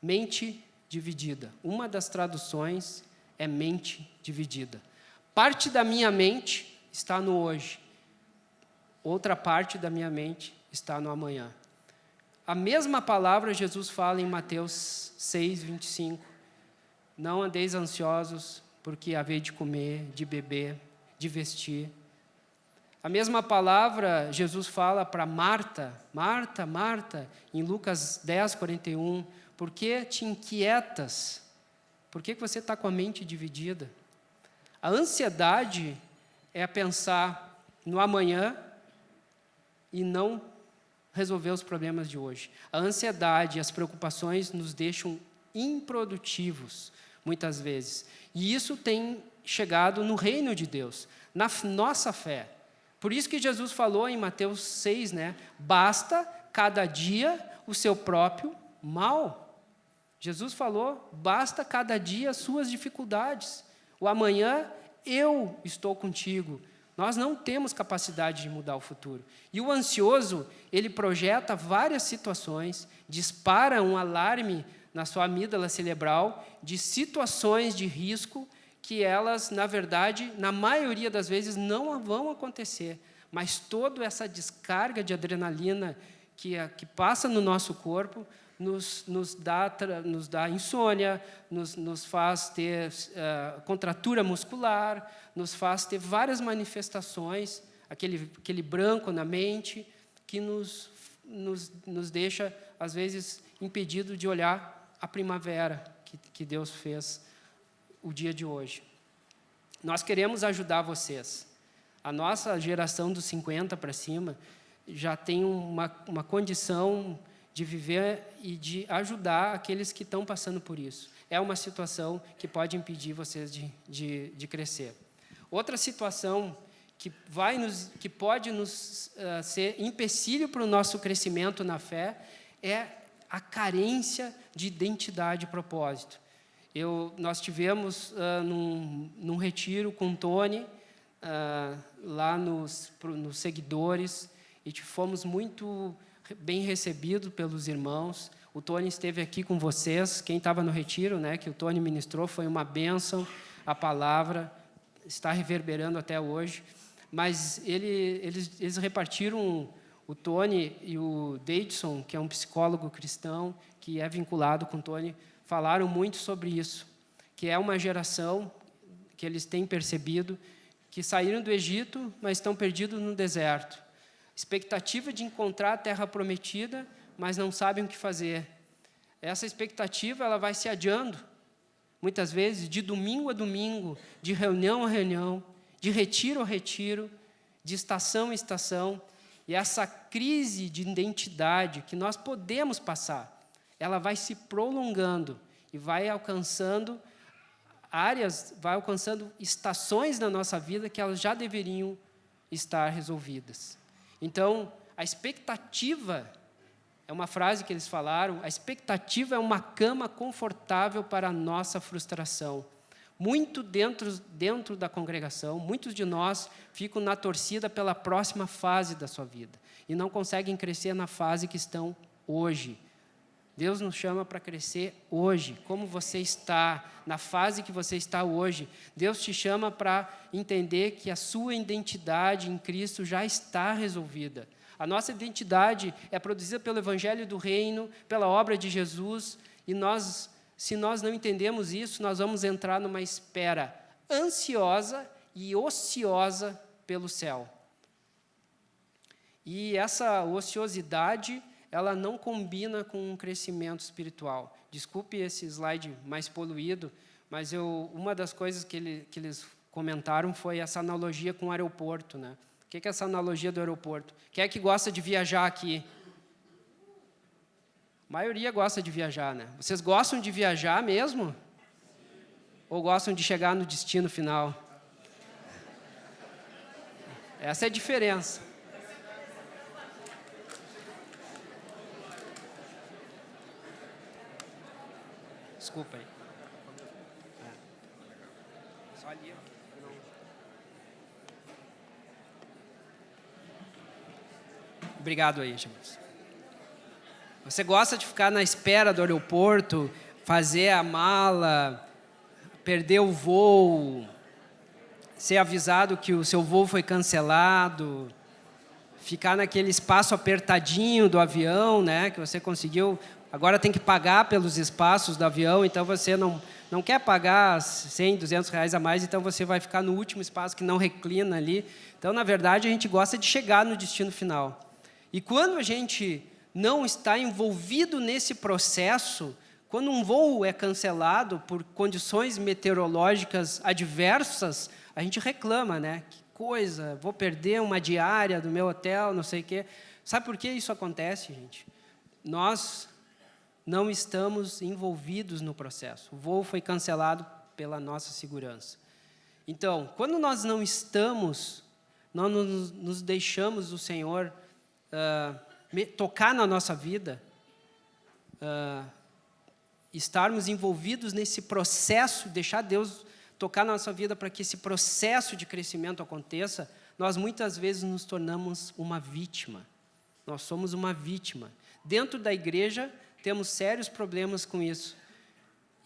mente dividida. Uma das traduções é mente dividida. Parte da minha mente está no hoje. Outra parte da minha mente está no amanhã. A mesma palavra Jesus fala em Mateus 6:25. Não andeis ansiosos, porque haveis de comer, de beber, de vestir. A mesma palavra Jesus fala para Marta, Marta, Marta, em Lucas 10:41. Por que te inquietas? Por que você está com a mente dividida? A ansiedade é pensar no amanhã e não resolver os problemas de hoje. A ansiedade e as preocupações nos deixam improdutivos, muitas vezes. E isso tem chegado no reino de Deus, na nossa fé. Por isso que Jesus falou em Mateus 6, né? Basta cada dia o seu próprio mal. Jesus falou, basta cada dia as suas dificuldades. O amanhã eu estou contigo. Nós não temos capacidade de mudar o futuro. E o ansioso, ele projeta várias situações, dispara um alarme na sua amígdala cerebral de situações de risco que elas, na verdade, na maioria das vezes, não vão acontecer. Mas toda essa descarga de adrenalina que passa no nosso corpo nos dá insônia, nos faz ter contratura muscular, nos faz ter várias manifestações, aquele branco na mente, que nos deixa, às vezes, impedido de olhar a primavera que Deus fez o dia de hoje. Nós queremos ajudar vocês. A nossa geração dos 50 para cima já tem uma condição de viver e de ajudar aqueles que estão passando por isso. É uma situação que pode impedir vocês de crescer. Outra situação que pode nos ser empecilho para o nosso crescimento na fé é a carência de identidade e propósito. Nós tivemos num retiro com o Tony, lá nos seguidores, e fomos muito bem recebidos pelos irmãos. O Tony esteve aqui com vocês, quem estava no retiro, né, que o Tony ministrou, foi uma bênção, a palavra está reverberando até hoje. Mas eles repartiram, o Tony e o Davidson, que é um psicólogo cristão, que é vinculado com o Tony, falaram muito sobre isso, que é uma geração que eles têm percebido, que saíram do Egito, mas estão perdidos no deserto. Expectativa de encontrar a terra prometida, mas não sabem o que fazer. Essa expectativa ela vai se adiando, muitas vezes, de domingo a domingo, de reunião a reunião, de retiro a retiro, de estação a estação. E essa crise de identidade que nós podemos passar, ela vai se prolongando e vai alcançando áreas, vai alcançando estações na nossa vida que elas já deveriam estar resolvidas. Então, a expectativa, é uma frase que eles falaram, a expectativa é uma cama confortável para a nossa frustração. Muito dentro da congregação, muitos de nós ficam na torcida pela próxima fase da sua vida e não conseguem crescer na fase que estão hoje. Deus nos chama para crescer hoje, como você está, na fase que você está hoje. Deus te chama para entender que a sua identidade em Cristo já está resolvida. A nossa identidade é produzida pelo Evangelho do Reino, pela obra de Jesus, e se nós não entendemos isso, nós vamos entrar numa espera ansiosa e ociosa pelo céu. E essa ociosidade, ela não combina com um crescimento espiritual. Desculpe esse slide mais poluído, mas uma das coisas que eles comentaram foi essa analogia com o aeroporto, né? O que é essa analogia do aeroporto? Quem é que gosta de viajar aqui? A maioria gosta de viajar, né? Vocês gostam de viajar mesmo? Ou gostam de chegar no destino final? Essa é a diferença. Desculpa aí. Só ali. Obrigado aí, Jesus. Você gosta de ficar na espera do aeroporto, fazer a mala, perder o voo, ser avisado que o seu voo foi cancelado, ficar naquele espaço apertadinho do avião, né, que você conseguiu, agora tem que pagar pelos espaços do avião, então você não quer pagar 100, 200 reais a mais, então você vai ficar no último espaço que não reclina ali. Então, na verdade, a gente gosta de chegar no destino final. E quando a gente não está envolvido nesse processo, quando um voo é cancelado por condições meteorológicas adversas, a gente reclama, né? Que coisa, vou perder uma diária do meu hotel, não sei o quê. Sabe por que isso acontece, gente? Nós não estamos envolvidos no processo. O voo foi cancelado pela nossa segurança. Então, quando nós não estamos, nós nos deixamos o Senhor tocar na nossa vida, estarmos envolvidos nesse processo, deixar Deus tocar na nossa vida para que esse processo de crescimento aconteça, nós muitas vezes nos tornamos uma vítima. Nós somos uma vítima. Dentro da igreja, temos sérios problemas com isso.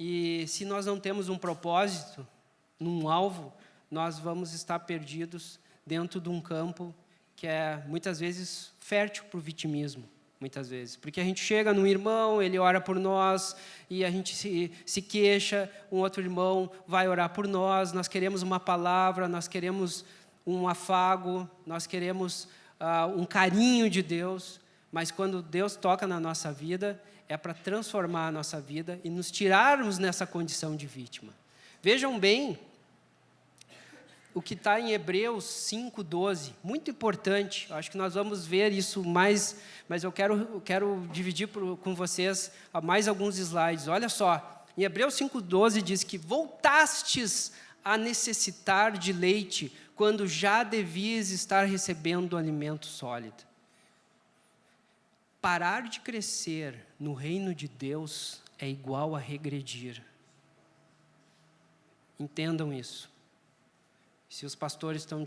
E se nós não temos um propósito, um alvo, nós vamos estar perdidos dentro de um campo que é, muitas vezes, fértil para o vitimismo, muitas vezes. Porque a gente chega num irmão, ele ora por nós, e a gente se queixa, um outro irmão vai orar por nós queremos uma palavra, nós queremos um afago, nós queremos um carinho de Deus, mas quando Deus toca na nossa vida, é para transformar a nossa vida e nos tirarmos nessa condição de vítima. Vejam bem o que está em Hebreus 5:12, muito importante, acho que nós vamos ver isso mais, mas eu quero dividir com vocês mais alguns slides. Olha só, em Hebreus 5:12 diz que voltastes a necessitar de leite, quando já devias estar recebendo alimento sólido. Parar de crescer no reino de Deus é igual a regredir. Entendam isso. Se os pastores estão,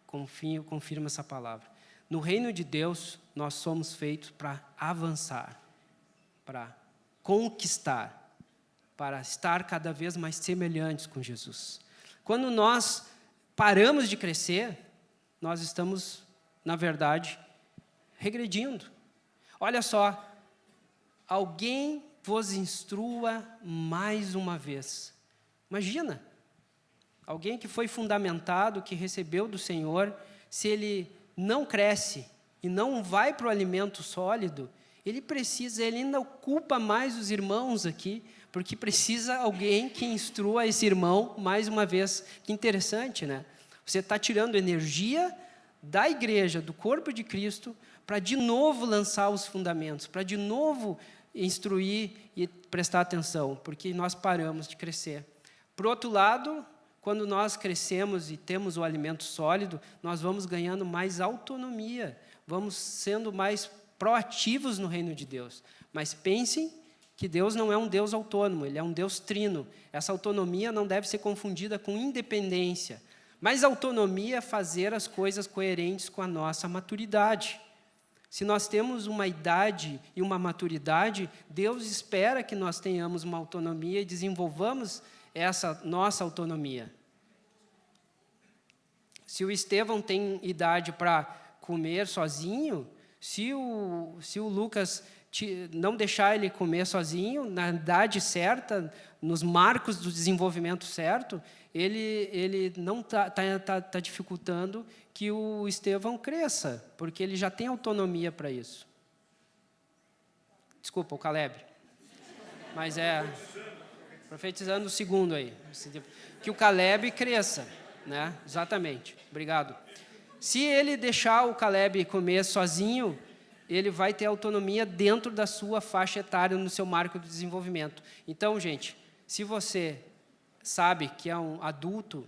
confirma essa palavra. No reino de Deus, nós somos feitos para avançar, para conquistar, para estar cada vez mais semelhantes com Jesus. Quando nós paramos de crescer, nós estamos, na verdade, regredindo. Olha só, alguém vos instrua mais uma vez. Imagina, alguém que foi fundamentado, que recebeu do Senhor, se ele não cresce e não vai para o alimento sólido, ele ainda ocupa mais os irmãos aqui, porque precisa alguém que instrua esse irmão mais uma vez. Que interessante, né? Você está tirando energia da igreja, do corpo de Cristo, para de novo lançar os fundamentos, para de novo instruir e prestar atenção, porque nós paramos de crescer. Por outro lado, quando nós crescemos e temos o alimento sólido, nós vamos ganhando mais autonomia, vamos sendo mais proativos no reino de Deus. Mas pensem que Deus não é um Deus autônomo, Ele é um Deus trino. Essa autonomia não deve ser confundida com independência. Mas autonomia é fazer as coisas coerentes com a nossa maturidade. Se nós temos uma idade e uma maturidade, Deus espera que nós tenhamos uma autonomia e desenvolvamos essa nossa autonomia. Se o Estevão tem idade para comer sozinho, se o Lucas não deixar ele comer sozinho, na idade certa, nos marcos do desenvolvimento certo, ele não está dificultando que o Estevão cresça, porque ele já tem autonomia para isso. Desculpa, o Caleb. Mas profetizando o segundo aí. Que o Caleb cresça, né? Exatamente. Obrigado. Se ele deixar o Caleb comer sozinho, ele vai ter autonomia dentro da sua faixa etária, no seu marco de desenvolvimento. Então, gente, se você sabe que é um adulto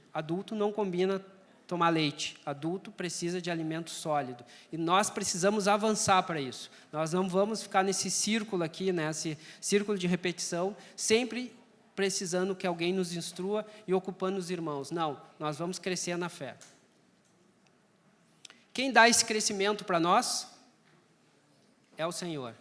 não combina tomar leite. Adulto precisa de alimento sólido. E nós precisamos avançar para isso. Nós não vamos ficar nesse círculo aqui, nesse círculo de repetição, sempre precisando que alguém nos instrua e ocupando os irmãos. Não, nós vamos crescer na fé. Quem dá esse crescimento para nós é o Senhor,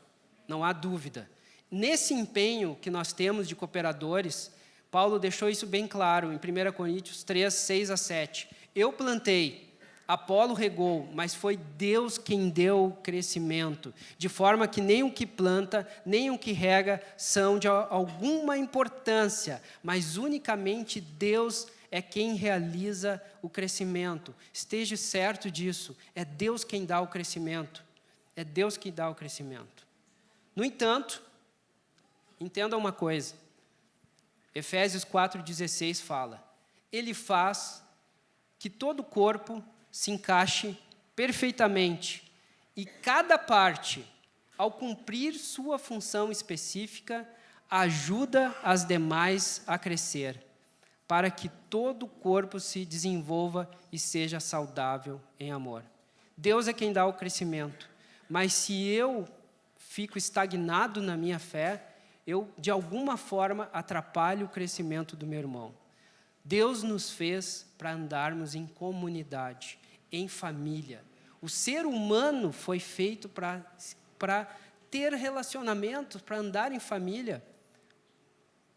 não há dúvida. Nesse empenho que nós temos de cooperadores, Paulo deixou isso bem claro em 1 Coríntios 3, 6 a 7. Eu plantei, Apolo regou, mas foi Deus quem deu o crescimento, de forma que nem o que planta, nem o que rega são de alguma importância, mas unicamente Deus é quem realiza o crescimento. Esteja certo disso, é Deus quem dá o crescimento. É Deus que dá o crescimento. No entanto, entenda uma coisa. Efésios 4,16 fala: Ele faz que todo o corpo se encaixe perfeitamente e cada parte, ao cumprir sua função específica, ajuda as demais a crescer, para que todo o corpo se desenvolva e seja saudável em amor. Deus é quem dá o crescimento. Mas se eu fico estagnado na minha fé, eu, de alguma forma, atrapalho o crescimento do meu irmão. Deus nos fez para andarmos em comunidade, em família. O ser humano foi feito para ter relacionamentos, para andar em família.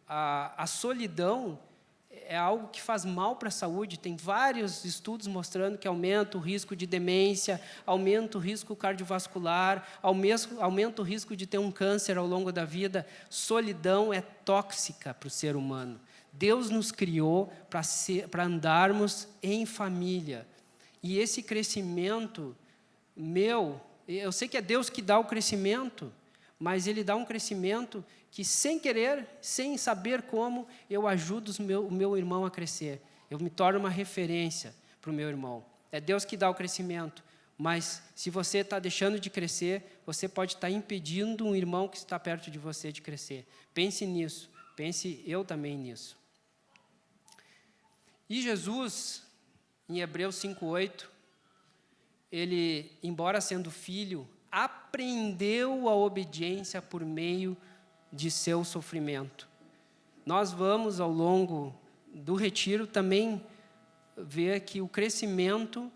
A solidão é algo que faz mal para a saúde. Tem vários estudos mostrando que aumenta o risco de demência, aumenta o risco cardiovascular, aumenta o risco de ter um câncer ao longo da vida. Solidão é tóxica para o ser humano. Deus nos criou para andarmos em família. E esse crescimento eu sei que é Deus que dá o crescimento, mas Ele dá um crescimento que, sem querer, sem saber como, eu ajudo o meu irmão a crescer. Eu me torno uma referência para o meu irmão. É Deus que dá o crescimento, mas se você está deixando de crescer, você pode estar impedindo um irmão que está perto de você de crescer. Pense nisso, pense eu também nisso. E Jesus, em Hebreus 5:8, ele, embora sendo filho, aprendeu a obediência por meio de seu sofrimento. Nós vamos, ao longo do retiro também ver que o crescimento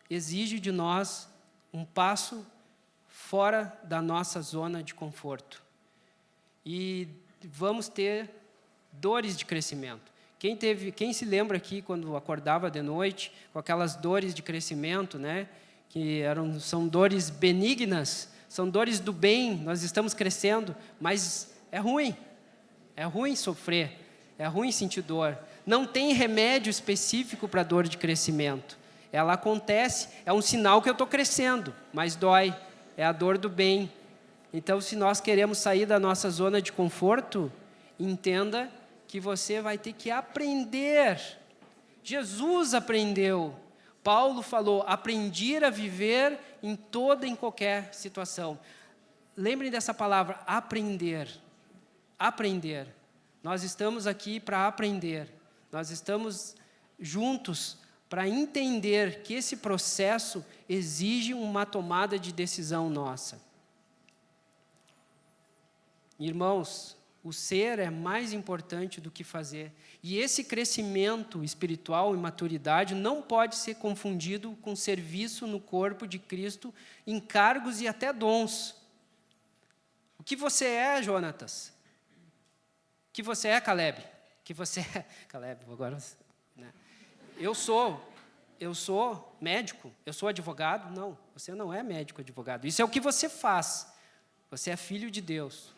exige de nós um passo fora da nossa zona de conforto. E vamos ter dores de crescimento. Quem se lembra aqui, quando acordava de noite, com aquelas dores de crescimento, né? Que são dores benignas, são dores do bem, nós estamos crescendo, mas é ruim sofrer, é ruim sentir dor. Não tem remédio específico para dor de crescimento. Ela acontece, é um sinal que eu estou crescendo, mas dói, é a dor do bem. Então, se nós queremos sair da nossa zona de conforto, entenda que você vai ter que aprender. Jesus aprendeu. Paulo falou, aprendi a viver em toda e em qualquer situação. Lembrem dessa palavra, aprender. Aprender. Nós estamos aqui para aprender. Nós estamos juntos para entender que esse processo exige uma tomada de decisão nossa. Irmãos, o ser é mais importante do que fazer. E esse crescimento espiritual e maturidade não pode ser confundido com serviço no corpo de Cristo, encargos e até dons. O que você é, Jonatas? O que você é, Caleb? O que você é, Caleb? Agora, né? Eu sou médico, eu sou advogado? Não, você não é médico, advogado. Isso é o que você faz. Você é filho de Deus.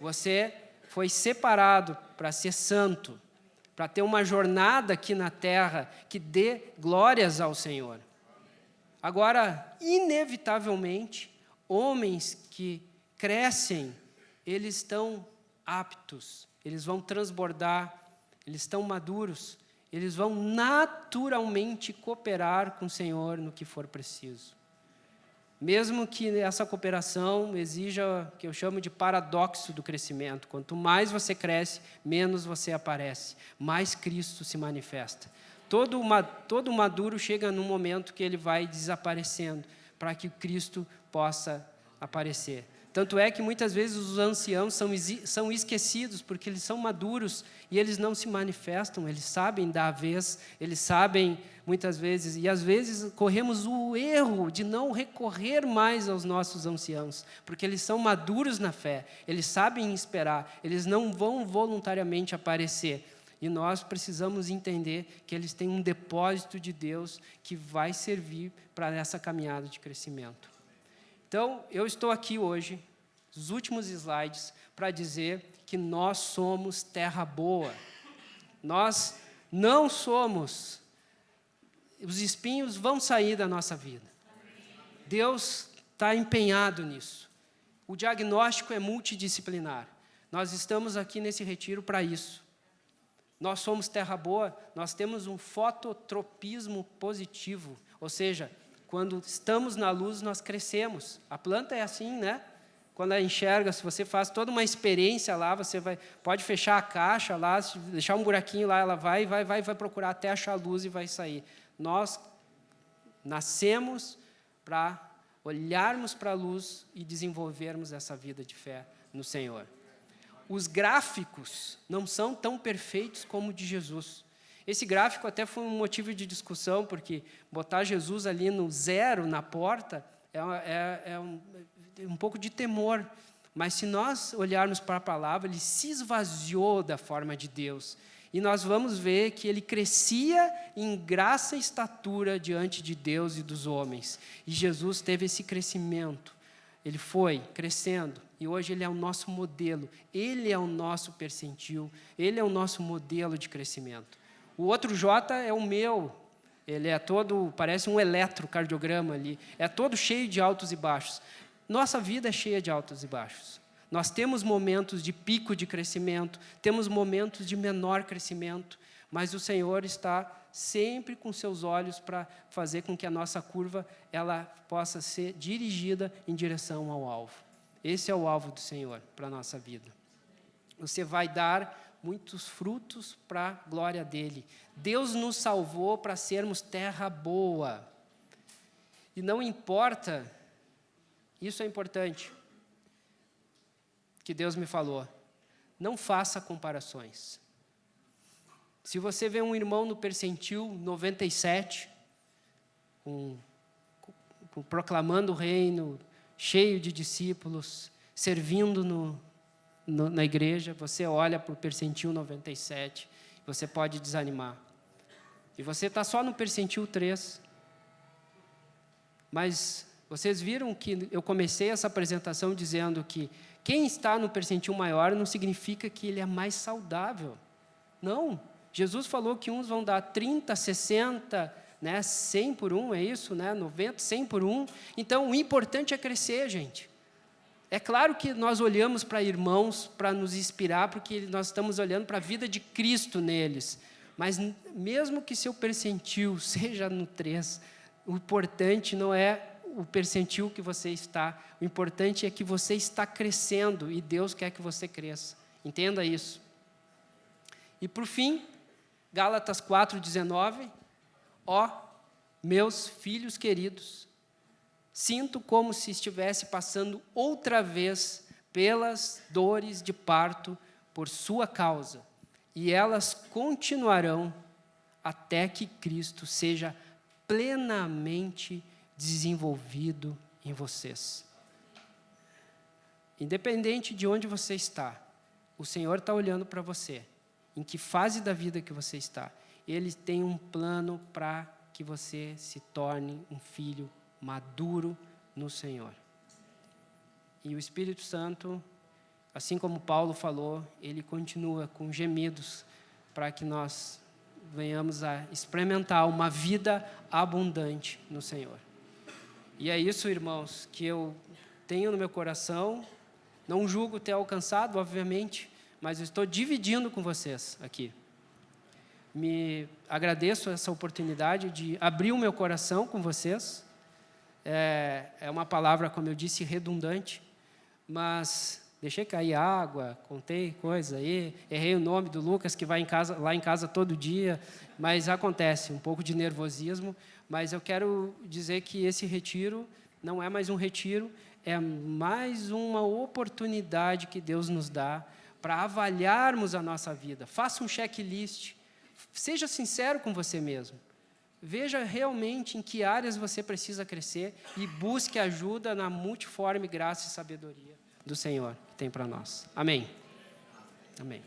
Você foi separado para ser santo, para ter uma jornada aqui na terra que dê glórias ao Senhor. Agora, inevitavelmente, homens que crescem, eles estão aptos, eles vão transbordar, eles estão maduros, eles vão naturalmente cooperar com o Senhor no que for preciso. Mesmo que essa cooperação exija o que eu chamo de paradoxo do crescimento. Quanto mais você cresce, menos você aparece, mais Cristo se manifesta. Todo maduro chega num momento que ele vai desaparecendo, para que Cristo possa aparecer. Tanto é que muitas vezes os anciãos são esquecidos, porque eles são maduros e eles não se manifestam, eles sabem dar a vez, eles sabem muitas vezes, e às vezes corremos o erro de não recorrer mais aos nossos anciãos, porque eles são maduros na fé, eles sabem esperar, eles não vão voluntariamente aparecer. E nós precisamos entender que eles têm um depósito de Deus que vai servir para essa caminhada de crescimento. Então, eu estou aqui hoje, os últimos slides, para dizer que nós somos terra boa. Nós não somos. Os espinhos vão sair da nossa vida. Deus está empenhado nisso. O diagnóstico é multidisciplinar. Nós estamos aqui nesse retiro para isso. Nós somos terra boa, nós temos um fototropismo positivo, ou seja, quando estamos na luz, nós crescemos. A planta é assim, né? Quando ela enxerga, se você faz toda uma experiência lá, você pode fechar a caixa lá, deixar um buraquinho lá, ela vai procurar até achar a luz e vai sair. Nós nascemos para olharmos para a luz e desenvolvermos essa vida de fé no Senhor. Os gráficos não são tão perfeitos como o de Jesus. Esse gráfico até foi um motivo de discussão, porque botar Jesus ali no zero, na porta, é um pouco de temor. Mas se nós olharmos para a palavra, ele se esvaziou da forma de Deus. E nós vamos ver que ele crescia em graça e estatura diante de Deus e dos homens. E Jesus teve esse crescimento. Ele foi crescendo. E hoje ele é o nosso modelo. Ele é o nosso percentil. Ele é o nosso modelo de crescimento. O outro J é o meu, ele é todo, parece um eletrocardiograma ali, é todo cheio de altos e baixos. Nossa vida é cheia de altos e baixos. Nós temos momentos de pico de crescimento, temos momentos de menor crescimento, mas o Senhor está sempre com seus olhos para fazer com que a nossa curva ela possa ser dirigida em direção ao alvo. Esse é o alvo do Senhor para a nossa vida. Você vai dar muitos frutos para a glória dele. Deus nos salvou para sermos terra boa. E não importa, isso é importante, que Deus me falou, não faça comparações. Se você vê um irmão no percentil 97, proclamando o reino, cheio de discípulos, servindo na igreja, você olha para o percentil 97, você pode desanimar. E você está só no percentil 3. Mas vocês viram que eu comecei essa apresentação dizendo que quem está no percentil maior não significa que ele é mais saudável. Não. Jesus falou que uns vão dar 30, 60, 100 por um, é isso? 90, 100 por um. Então, o importante é crescer, gente. É claro que nós olhamos para irmãos para nos inspirar, porque nós estamos olhando para a vida de Cristo neles. Mas, mesmo que seu percentil seja no 3, o importante não é o percentil que você está. O importante é que você está crescendo e Deus quer que você cresça. Entenda isso. E, por fim, Gálatas 4,19, ó, meus filhos queridos, sinto como se estivesse passando outra vez pelas dores de parto por sua causa, e elas continuarão até que Cristo seja plenamente desenvolvido em vocês. Independente de onde você está, o Senhor está olhando para você. Em que fase da vida que você está, Ele tem um plano para que você se torne um filho maduro no Senhor. E o Espírito Santo, assim como Paulo falou, ele continua com gemidos para que nós venhamos a experimentar uma vida abundante no Senhor. E é isso, irmãos, que eu tenho no meu coração. Não julgo ter alcançado, obviamente, mas eu estou dividindo com vocês aqui. Me agradeço essa oportunidade de abrir o meu coração com vocês. É uma palavra, como eu disse, redundante, mas deixei cair água, contei coisa aí, errei o nome do Lucas, que vai lá em casa todo dia, mas acontece, um pouco de nervosismo, mas eu quero dizer que esse retiro não é mais um retiro, é mais uma oportunidade que Deus nos dá para avaliarmos a nossa vida. Faça um checklist, seja sincero com você mesmo. Veja realmente em que áreas você precisa crescer e busque ajuda na multiforme graça e sabedoria do Senhor que tem para nós. Amém. Amém.